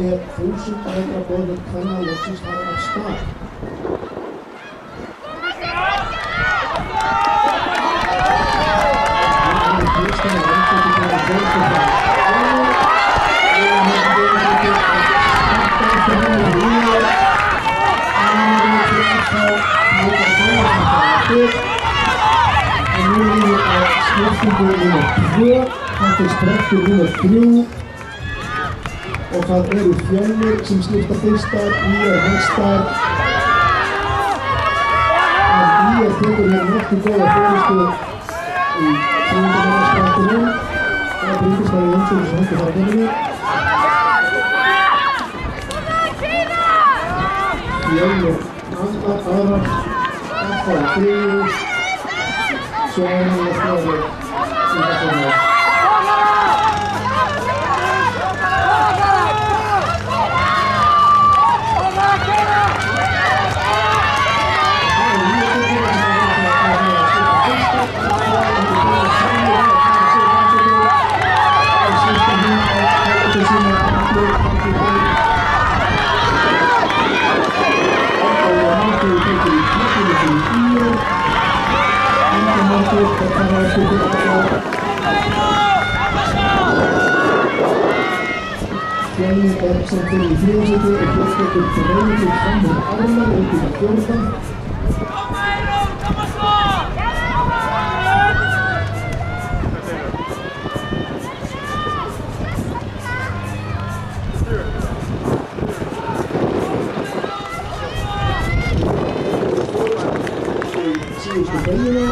1000 metra boðið kvenna loksins fara af stað. En nú líður á skiptingu númer 2, þetta sprettur númer 3 og það eru Fjölnir sem skipta fyrstar, ÍR hestar. En ÍR tekur hér nokkuð góða forystu í 300-metra-sprettinum. Það breytist það í umsölu sem hætti fargefinu. Fjölnir aðrar, F.A. 3, svo er hann að fleiri í þetta mál. Fjölnir sem fyrir í 3. sæti og Fjölnir til reyningur Samuel Arnar upp í 4. Síðustu beygina